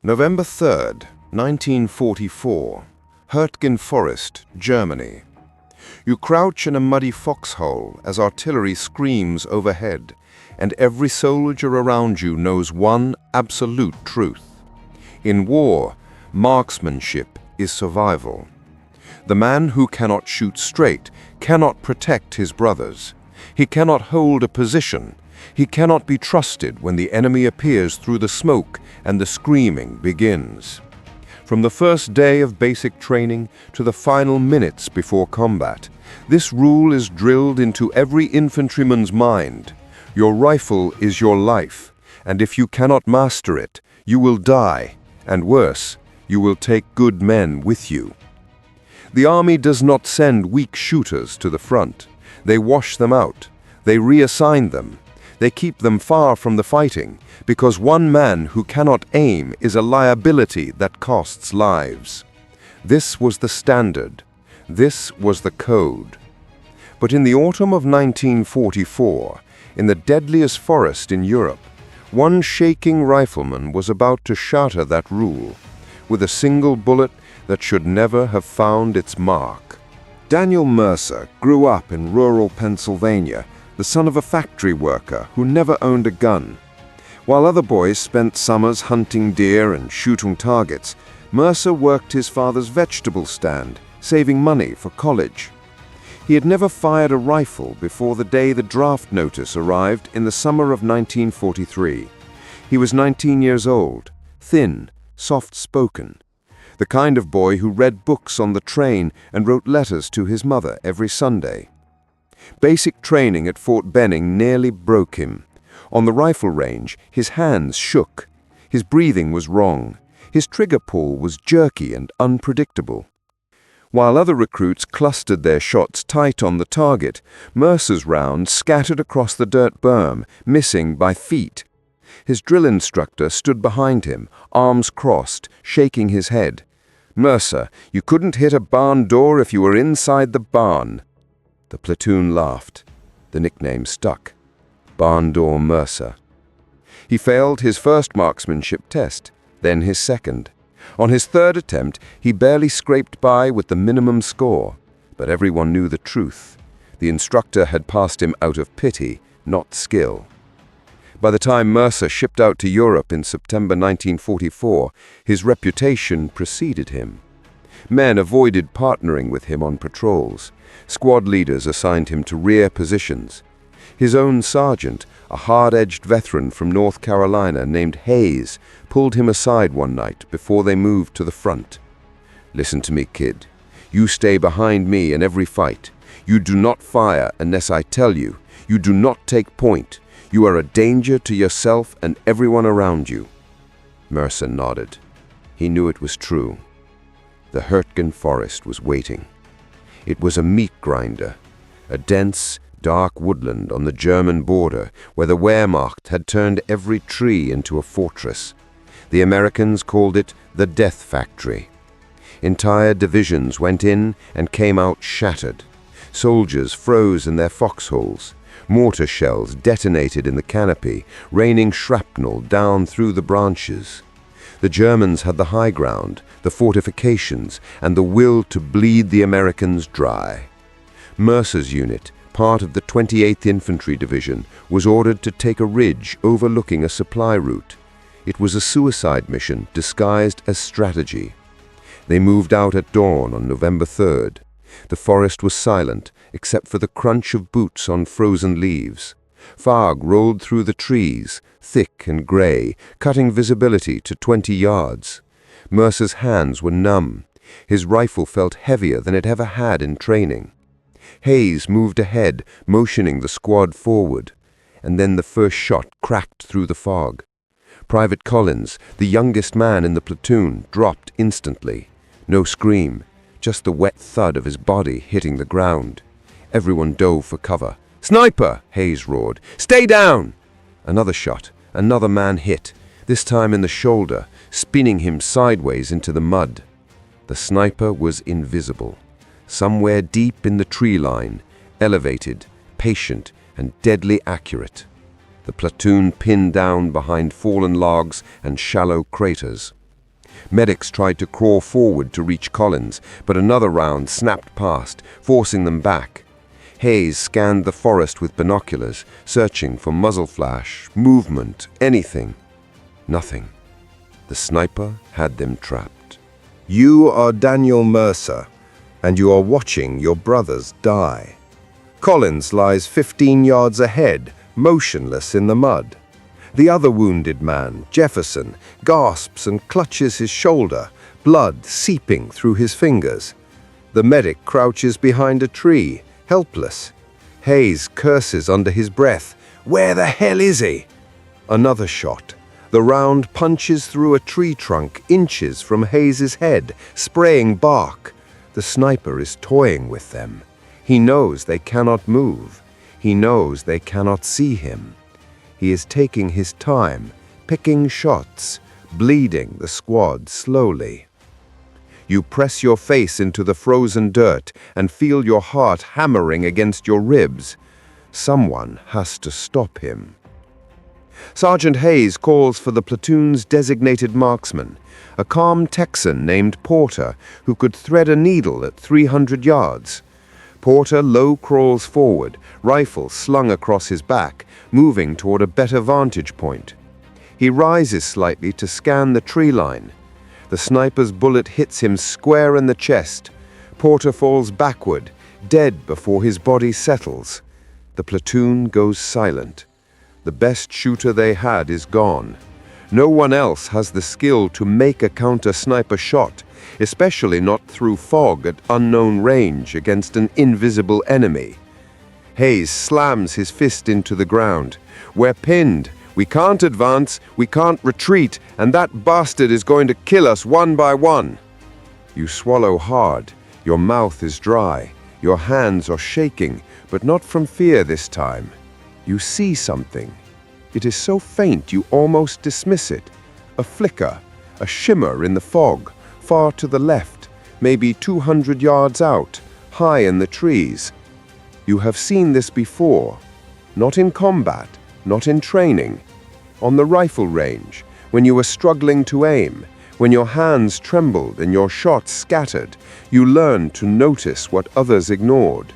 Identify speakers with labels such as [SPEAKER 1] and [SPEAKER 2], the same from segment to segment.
[SPEAKER 1] November 3rd, 1944, Hürtgen Forest, Germany. You crouch in a muddy foxhole as artillery screams overhead, and every soldier around you knows one absolute truth. In war, marksmanship is survival. The man who cannot shoot straight cannot protect his brothers. He cannot hold a position. He cannot be trusted when the enemy appears through the smoke and the screaming begins. From the first day of basic training to the final minutes before combat, this rule is drilled into every infantryman's mind. Your rifle is your life, and if you cannot master it, you will die, and worse, you will take good men with you. The army does not send weak shooters to the front. They wash them out. They reassign them. They keep them far from the fighting, because one man who cannot aim is a liability that costs lives. This was the standard. This was the code. But in the autumn of 1944, in the deadliest forest in Europe, one shaking rifleman was about to shatter that rule, with a single bullet that should never have found its mark. Daniel Mercer grew up in rural Pennsylvania, the son of a factory worker who never owned a gun. While other boys spent summers hunting deer and shooting targets, Mercer worked his father's vegetable stand, saving money for college. He had never fired a rifle before the day the draft notice arrived in the summer of 1943. He was 19 years old, thin, soft-spoken, the kind of boy who read books on the train and wrote letters to his mother every Sunday. Basic training at Fort Benning nearly broke him. On the rifle range, his hands shook. His breathing was wrong. His trigger pull was jerky and unpredictable. While other recruits clustered their shots tight on the target, Mercer's rounds scattered across the dirt berm, missing by feet. His drill instructor stood behind him, arms crossed, shaking his head. "Mercer, you couldn't hit a barn door if you were inside the barn." The platoon laughed. The nickname stuck. Barn Door Mercer. He failed his first marksmanship test, then his second. On his third attempt, he barely scraped by with the minimum score, but everyone knew the truth. The instructor had passed him out of pity, not skill. By the time Mercer shipped out to Europe in September 1944, his reputation preceded him. Men avoided partnering with him on patrols. Squad leaders assigned him to rear positions. His own sergeant, a hard-edged veteran from North Carolina named Hayes, pulled him aside one night before they moved to the front. "Listen to me, kid. You stay behind me in every fight. You do not fire unless I tell you. You do not take point. You are a danger to yourself and everyone around you." Mercer nodded. He knew it was true. The Hürtgen Forest was waiting. It was a meat grinder, a dense, dark woodland on the German border where the Wehrmacht had turned every tree into a fortress. The Americans called it the Death Factory. Entire divisions went in and came out shattered. Soldiers froze in their foxholes. Mortar shells detonated in the canopy, raining shrapnel down through the branches. The Germans had the high ground, the fortifications, and the will to bleed the Americans dry. Mercer's unit, part of the 28th Infantry Division, was ordered to take a ridge overlooking a supply route. It was a suicide mission disguised as strategy. They moved out at dawn on November 3rd. The forest was silent, except for the crunch of boots on frozen leaves. Fog rolled through the trees, thick and gray, cutting visibility to 20 yards. Mercer's hands were numb. His rifle felt heavier than it ever had in training. Hayes moved ahead, motioning the squad forward, and then the first shot cracked through the fog. Private Collins, the youngest man in the platoon, dropped instantly. No scream, just the wet thud of his body hitting the ground. Everyone dove for cover. "Sniper!" Hayes roared. "Stay down!" Another shot, another man hit, this time in the shoulder, spinning him sideways into the mud. The sniper was invisible. Somewhere deep in the tree line, elevated, patient, and deadly accurate. The platoon pinned down behind fallen logs and shallow craters. Medics tried to crawl forward to reach Collins, but another round snapped past, forcing them back. Hayes scanned the forest with binoculars, searching for muzzle flash, movement, anything. Nothing. The sniper had them trapped.
[SPEAKER 2] You are Daniel Mercer, and you are watching your brothers die. Collins lies 15 yards ahead, motionless in the mud. The other wounded man, Jefferson, gasps and clutches his shoulder, blood seeping through his fingers. The medic crouches behind a tree, helpless. Hayes curses under his breath. "Where the hell is he?" Another shot. The round punches through a tree trunk inches from Hayes's head, spraying bark. The sniper is toying with them. He knows they cannot move. He knows they cannot see him. He is taking his time, picking shots, bleeding the squad slowly. You press your face into the frozen dirt and feel your heart hammering against your ribs. Someone has to stop him. Sergeant Hayes calls for the platoon's designated marksman, a calm Texan named Porter who could thread a needle at 300 yards. Porter low crawls forward, rifle slung across his back, moving toward a better vantage point. He rises slightly to scan the tree line. The sniper's bullet hits him square in the chest. Porter falls backward, dead before his body settles. The platoon goes silent. The best shooter they had is gone. No one else has the skill to make a counter-sniper shot, especially not through fog at unknown range against an invisible enemy. Hayes slams his fist into the ground. "We're pinned. We can't advance, we can't retreat, and that bastard is going to kill us one by one." You swallow hard. Your mouth is dry. Your hands are shaking, but not from fear this time. You see something. It is so faint you almost dismiss it. A flicker, a shimmer in the fog, far to the left, maybe 200 yards out, high in the trees. You have seen this before. Not in combat, not in training. On the rifle range, when you were struggling to aim, when your hands trembled and your shots scattered, you learned to notice what others ignored.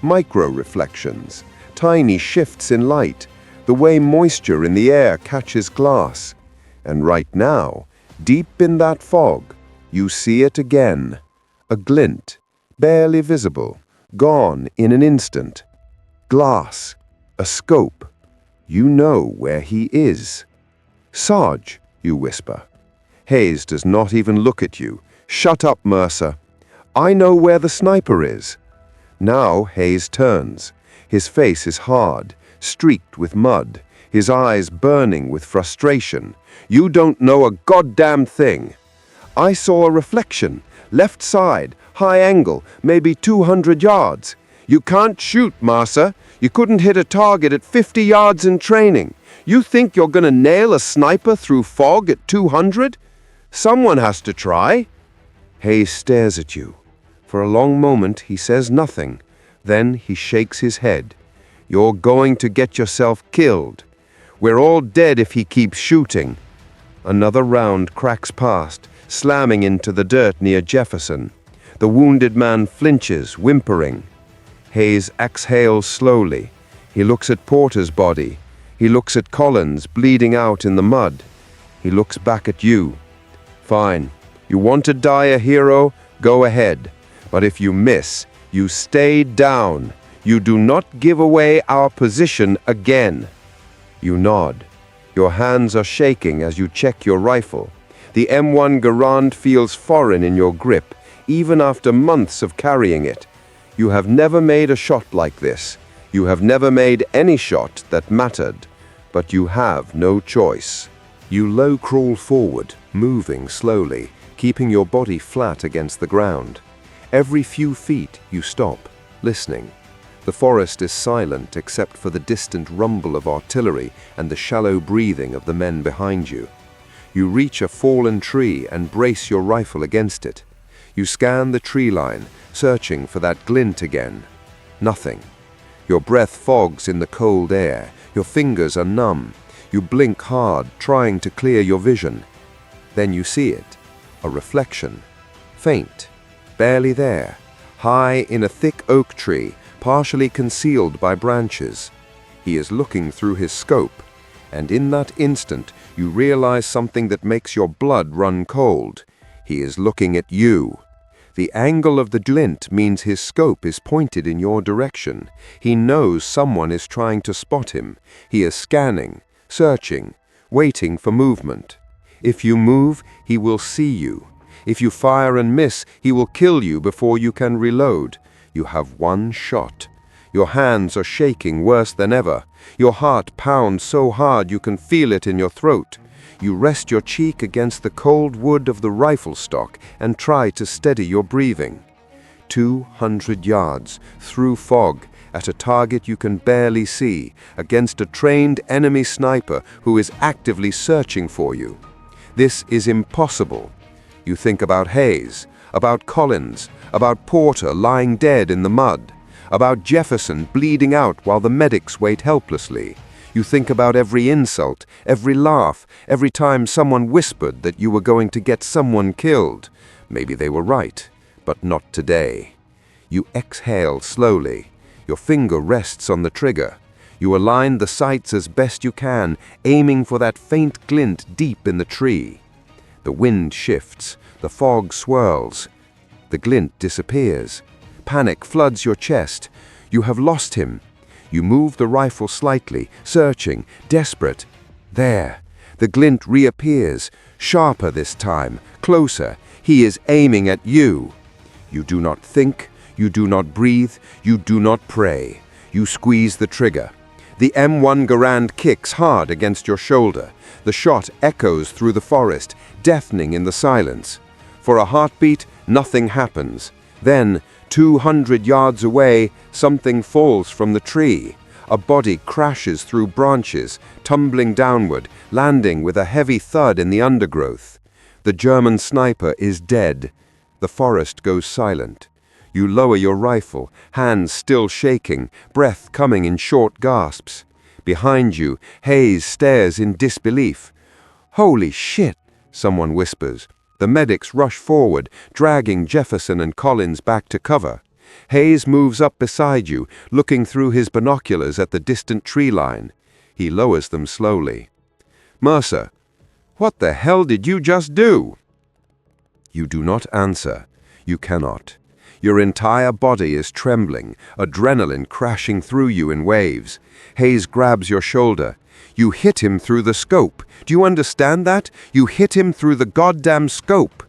[SPEAKER 2] Micro-reflections, tiny shifts in light, the way moisture in the air catches glass. And right now, deep in that fog, you see it again. A glint, barely visible, gone in an instant. Glass, a scope. You know where he is. "Sarge," you whisper. Hayes does not even look at you. "Shut up, Mercer. I know where the sniper is." Now Hayes turns. His face is hard, streaked with mud, his eyes burning with frustration. "You don't know a goddamn thing. I saw a reflection, left side, high angle, maybe 200 yards. You can't shoot, Mercer. You couldn't hit a target at 50 yards in training. You think you're gonna nail a sniper through fog at 200? Someone has to try." Hayes stares at you. For a long moment he says nothing. Then he shakes his head. "You're going to get yourself killed. We're all dead if he keeps shooting." Another round cracks past, slamming into the dirt near Jefferson. The wounded man flinches, whimpering. Hayes exhales slowly. He looks at Porter's body. He looks at Collins, bleeding out in the mud. He looks back at you. "Fine. You want to die a hero? Go ahead. But if you miss, you stay down. You do not give away our position again." You nod. Your hands are shaking as you check your rifle. The M1 Garand feels foreign in your grip, even after months of carrying it. You have never made a shot like this. You have never made any shot that mattered. But you have no choice. You low crawl forward, moving slowly, keeping your body flat against the ground. Every few feet you stop, listening. The forest is silent except for the distant rumble of artillery and the shallow breathing of the men behind you. You reach a fallen tree and brace your rifle against it. You scan the tree line, searching for that glint again. Nothing. Your breath fogs in the cold air. Your fingers are numb. You blink hard, trying to clear your vision. Then you see it.
[SPEAKER 1] A reflection. Faint. Barely there. High in a thick oak tree, partially concealed by branches. He is looking through his scope, and in that instant you realize something that makes your blood run cold. He is looking at you. The angle of the glint means his scope is pointed in your direction. He knows someone is trying to spot him. He is scanning, searching, waiting for movement. If you move, he will see you. If you fire and miss, he will kill you before you can reload. You have one shot. Your hands are shaking worse than ever. Your heart pounds so hard you can feel it in your throat. You rest your cheek against the cold wood of the rifle stock and try to steady your breathing. 200 yards, through fog, at a target you can barely see, against a trained enemy sniper who is actively searching for you. This is impossible. You think about Hayes, about Collins, about Porter lying dead in the mud, about Jefferson bleeding out while the medics wait helplessly. You think about every insult, every laugh, every time someone whispered that you were going to get someone killed. Maybe they were right, but not today. You exhale slowly. Your finger rests on the trigger. You align the sights as best you can, aiming for that faint glint deep in the tree. The wind shifts, the fog swirls. The glint disappears. Panic floods your chest. You have lost him. You move the rifle slightly, searching, desperate. There. The glint reappears, sharper this time, closer. He is aiming at you. You do not think, you do not breathe, you do not pray. You squeeze the trigger. The M1 Garand kicks hard against your shoulder. The shot echoes through the forest, deafening in the silence. For a heartbeat, nothing happens. Then, 200 yards away, something falls from the tree. A body crashes through branches, tumbling downward, landing with a heavy thud in the undergrowth. The German sniper is dead. The forest goes silent. You lower your rifle, hands still shaking, breath coming in short gasps. Behind you, Hayes stares in disbelief. "Holy shit," someone whispers. The medics rush forward, dragging Jefferson and Collins back to cover. Hayes moves up beside you, looking through his binoculars at the distant tree line. He lowers them slowly. "Mercer, what the hell did you just do?" You do not answer. You cannot. Your entire body is trembling, adrenaline crashing through you in waves. Hayes grabs your shoulder. You hit him through the scope. Do you understand that? You hit him through the goddamn scope.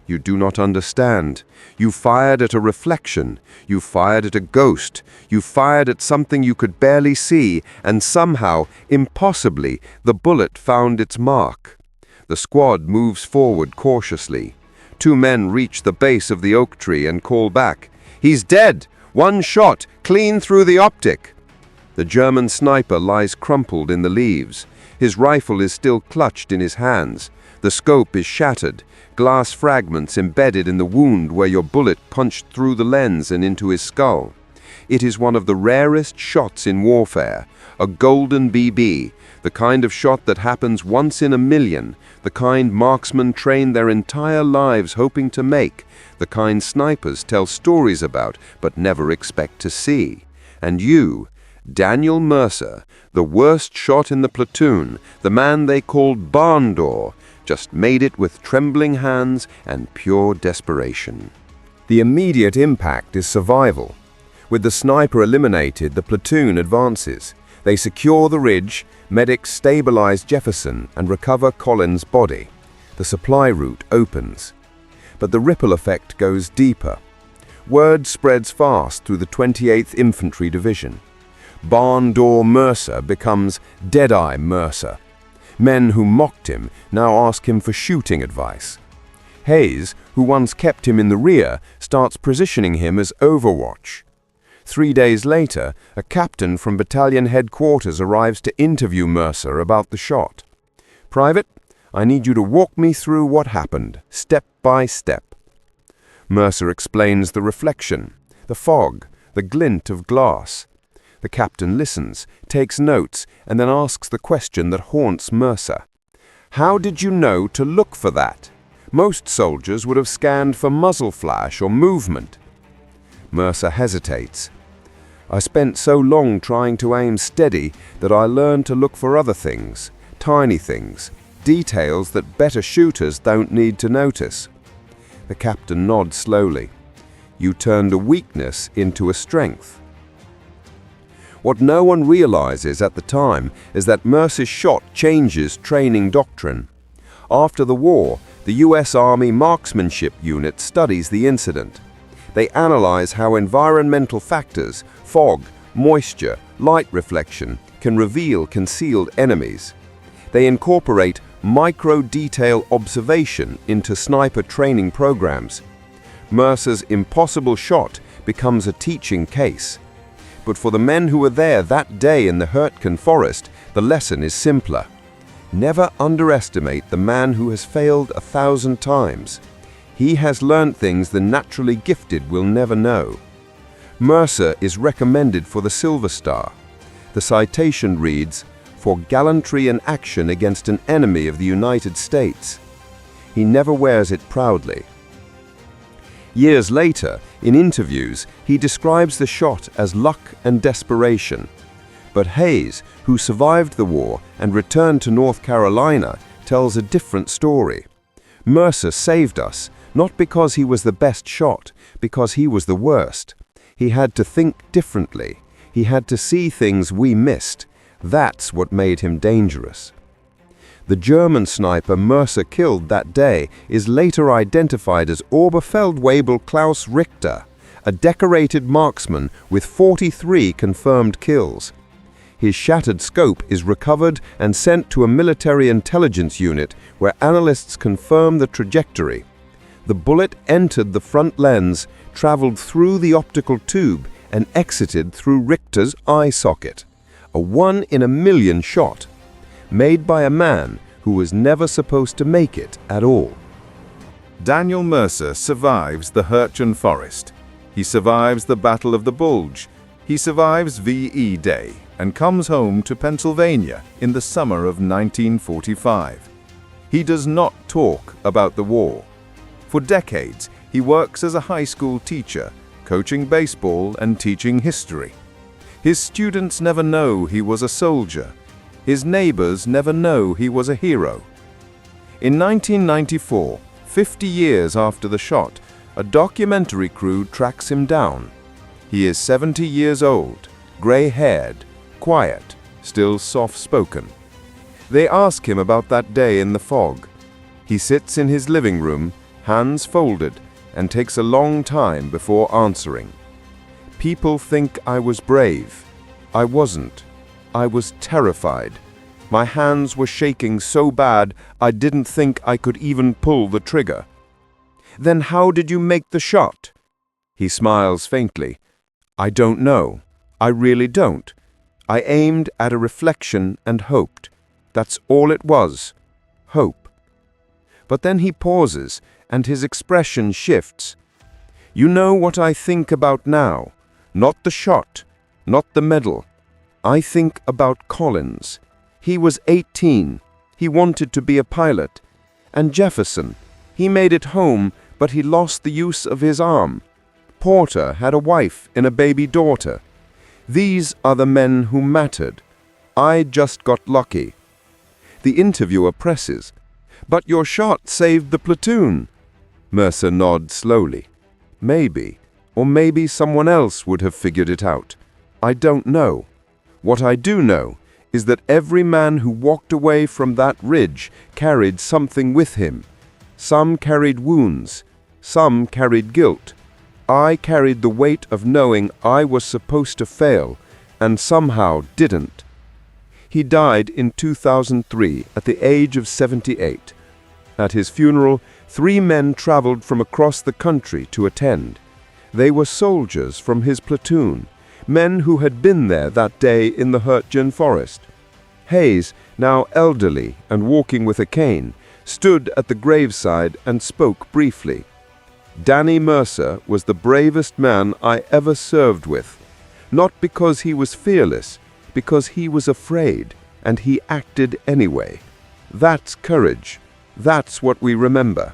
[SPEAKER 1] You do not understand. You fired at a reflection. You fired at a ghost. You fired at something you could barely see, and somehow, impossibly, the bullet found its mark. The squad moves forward cautiously. 2 men reach the base of the oak tree and call back. "He's dead! 1 shot, clean through the optic!" The German sniper lies crumpled in the leaves. His rifle is still clutched in his hands. The scope is shattered, glass fragments embedded in the wound where your bullet punched through the lens and into his skull. It is one of the rarest shots in warfare, a golden BB, the kind of shot that happens once in a million, the kind marksmen train their entire lives hoping to make, the kind snipers tell stories about but never expect to see. And you, Daniel Mercer, the worst shot in the platoon, the man they called Barn Door, just made it with trembling hands and pure desperation. The immediate impact is survival. With the sniper eliminated, the platoon advances. They secure the ridge, medics stabilize Jefferson and recover Collins' body. The supply route opens. But the ripple effect goes deeper. Word spreads fast through the 28th Infantry Division. Barn Door Mercer becomes Deadeye Mercer. Men who mocked him now ask him for shooting advice. Hayes, who once kept him in the rear, starts positioning him as Overwatch. 3 days later, a captain from battalion headquarters arrives to interview Mercer about the shot. "Private, I need you to walk me through what happened, step by step." Mercer explains the reflection, the fog, the glint of glass. The captain listens, takes notes, and then asks the question that haunts Mercer. "How did you know to look for that? Most soldiers would have scanned for muzzle flash or movement. Mercer hesitates. I spent so long trying to aim steady that I learned to look for other things, tiny things, details that better shooters don't need to notice. The captain nods slowly. You turned a weakness into a strength. What no one realizes at the time is that Mercer's shot changes training doctrine. After the war, the US Army Marksmanship Unit studies the incident. They analyze how environmental factors, fog, moisture, light reflection, can reveal concealed enemies. They incorporate micro-detail observation into sniper training programs. Mercer's impossible shot becomes a teaching case. But for the men who were there that day in the Hürtgen Forest, the lesson is simpler. Never underestimate the man who has failed 1,000 times. He has learned things the naturally gifted will never know. Mercer is recommended for the Silver Star. The citation reads, "For gallantry in action against an enemy of the United States." He never wears it proudly. Years later, in interviews, he describes the shot as luck and desperation. But Hayes, who survived the war and returned to North Carolina, tells a different story. Mercer saved us, not because he was the best shot, because he was the worst. He had to think differently. He had to see things we missed. That's what made him dangerous. The German sniper Mercer killed that day is later identified as Oberfeldwebel Klaus Richter, a decorated marksman with 43 confirmed kills. His shattered scope is recovered and sent to a military intelligence unit where analysts confirm the trajectory. The bullet entered the front lens, traveled through the optical tube, and exited through Richter's eye socket. A 1 in a million shot, made by a man who was never supposed to make it at all.
[SPEAKER 3] Daniel Mercer survives the Hürtgen Forest. He survives the Battle of the Bulge. He survives VE Day and comes home to Pennsylvania in the summer of 1945. He does not talk about the war. For decades, he works as a high school teacher, coaching baseball and teaching history. His students never know he was a soldier. His neighbors never know he was a hero. In 1994, 50 years after the shot, a documentary crew tracks him down. He is 70 years old, gray-haired, quiet, still soft-spoken. They ask him about that day in the fog. He sits in his living room, hands folded, and takes a long time before answering. People think I was brave. I wasn't. I was terrified. My hands were shaking so bad I didn't think I could even pull the trigger. Then how did you make the shot? He smiles faintly. I don't know. I really don't. I aimed at a reflection and hoped. That's all it was. Hope. But then he pauses, and his expression shifts. You know what I think about now? Not the shot, not the medal. I think about Collins. He was 18. He wanted to be a pilot. And Jefferson. He made it home, but he lost the use of his arm. Porter had a wife and a baby daughter. These are the men who mattered. I just got lucky. The interviewer presses. But your shot saved the platoon. Mercer nods slowly. Maybe, or maybe someone else would have figured it out. I don't know. What I do know is that every man who walked away from that ridge carried something with him. Some carried wounds. Some carried guilt. I carried the weight of knowing I was supposed to fail, and somehow didn't. He died in 2003 at the age of 78. At his funeral, 3 men traveled from across the country to attend. They were soldiers from his platoon, men who had been there that day in the Hürtgen Forest. Hayes, now elderly and walking with a cane, stood at the graveside and spoke briefly. Danny Mercer was the bravest man I ever served with, not because he was fearless, because he was afraid, and he acted anyway. That's courage. That's what we remember.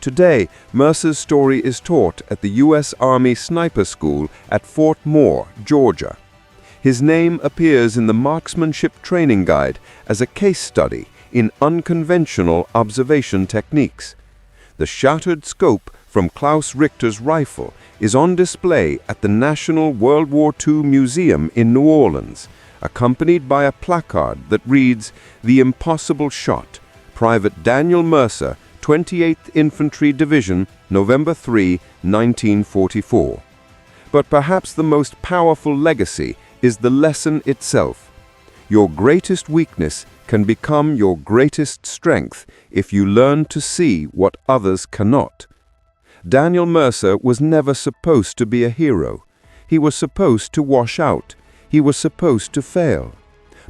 [SPEAKER 1] Today, Mercer's story is taught at the U.S. Army Sniper School at Fort Moore, Georgia. His name appears in the Marksmanship Training Guide as a case study in unconventional observation techniques. The shattered scope from Klaus Richter's rifle is on display at the National World War II Museum in New Orleans, accompanied by a placard that reads, "The Impossible Shot, Private Daniel Mercer, 28th Infantry Division, November 3, 1944. But perhaps the most powerful legacy is the lesson itself. Your greatest weakness can become your greatest strength if you learn to see what others cannot. Daniel Mercer was never supposed to be a hero. He was supposed to wash out. He was supposed to fail.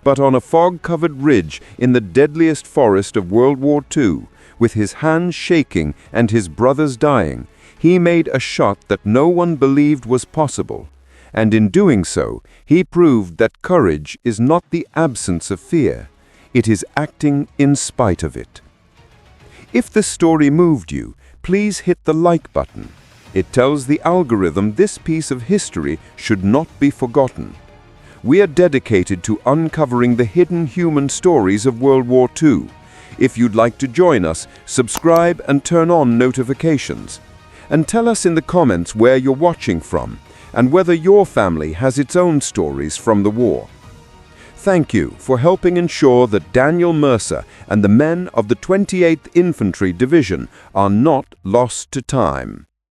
[SPEAKER 1] But on a fog-covered ridge in the deadliest forest of World War II, with his hands shaking and his brothers dying, he made a shot that no one believed was possible. And in doing so, he proved that courage is not the absence of fear. It is acting in spite of it." If this story moved you, please hit the like button. It tells the algorithm this piece of history should not be forgotten. We are dedicated to uncovering the hidden human stories of World War II. If you'd like to join us, subscribe and turn on notifications. And tell us in the comments where you're watching from and whether your family has its own stories from the war. Thank you for helping ensure that Daniel Mercer and the men of the 28th Infantry Division are not lost to time.